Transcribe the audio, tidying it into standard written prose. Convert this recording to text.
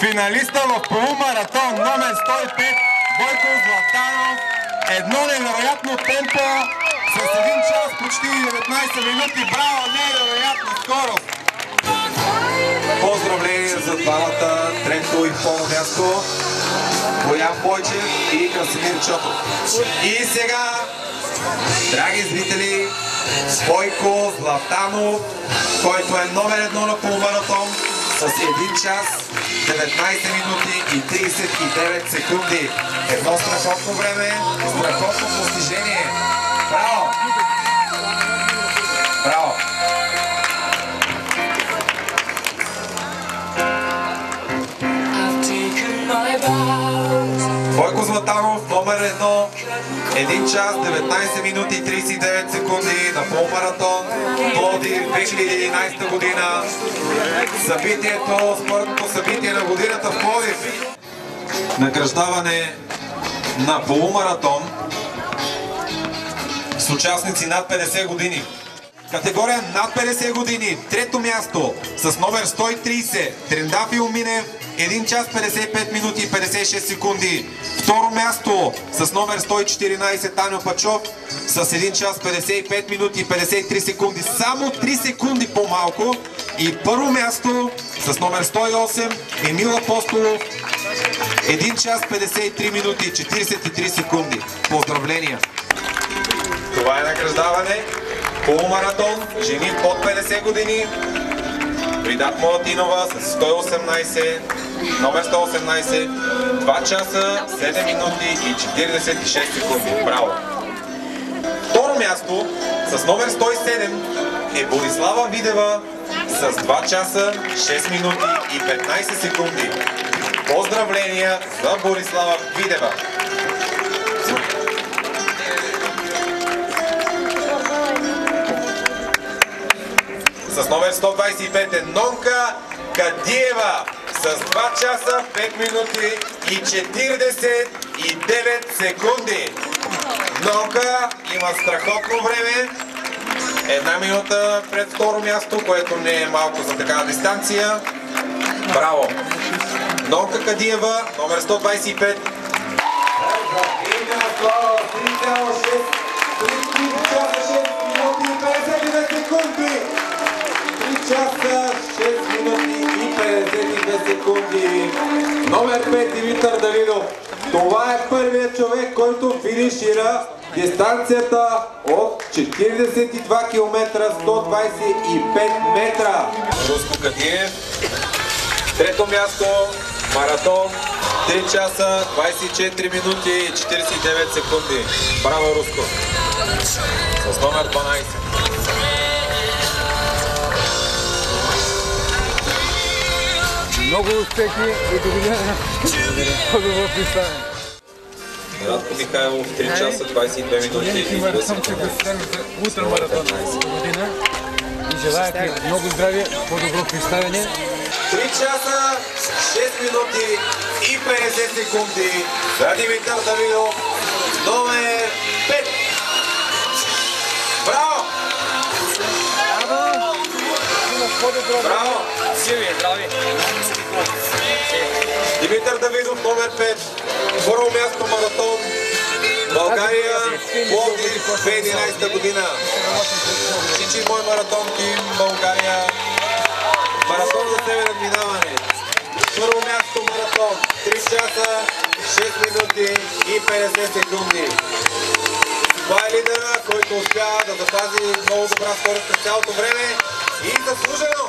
финалиста в полумаратон номер 105 Бойко Златанов. Едно невероятно темпо с 1 час почти 19 минути. Браво, невероятна скорост! Поздравления за двамата, трето и второ място. Боян Бойчев и Красимир Чотов. И сега, драги зрители, Бойко Златанов, който е номер 1 на полумаратон с 1 час, 19 минути и 39 секунди. Едно страхотно време, страхотно постижение. Браво! Браво! Бойко Златанов, номер 1, 1 час, 19 минути и 39 секунди на полумаратон Пловдив 2011 година. Събитието, спортното събитие на годината в Пловдив. Награждаване на полумаратон с участници над 50 години. Категория над 50 години. Трето място с номер 130 Трендафил Минев, 1 час 55 минути и 56 секунди. Второ място с номер 114 Таню Пачов с 1 час 55 минути и 53 секунди. Само 3 секунди по-малко. И първо място с номер 108 Емил Апостолов, 1 час 53 минути и 43 секунди. Поздравления! Това е награждаване. Полумаратон, жени под 50 години. Видат Молатинова с 118, номер 118, 2 часа, 7 минути и 46 секунди. Браво! Второ място с номер 107 е Борислава Видева с 2 часа, 6 минути и 15 секунди. Поздравления за Борислава Видева! С номер 125 е Нонка Кадиева с 2 часа, 5 минути и 49 секунди. Нонка има страхотно време. 1 минута пред второ място, което не е малко за такава дистанция. Браво! Нонка Кадиева, номер 125. Часа, 6 минути и 52 секунди. Номер 5 Димитър Давидов. Това е първият човек, който финишира дистанцията от 42 км 125 метра. Руско Кадиев. Трето място, маратон, 3 часа, 24 минути и 49 секунди. Браво, Руско! С номер 12. Много успехи и до година по-добро представяне. Радко Михайлов, 3 часа, 22 минути и 20 секунди. Ултрамаратон до година и желая ти много здраве, по-добро представяне. 3 часа, 6 минути и 50 секунди за Димитър Давидов, номер 5. Браво! Браво! Здрави! Димитър Давидов, номер 5. Първо място маратон България, Пловдив 2011 година. Чичи мой маратон тим България. Маратон за северен минаване. Първо място маратон 3 часа, 6 минути и 50 секунди. Това е лидера, който успя да запази много добра скорост през цялото време и заслужено!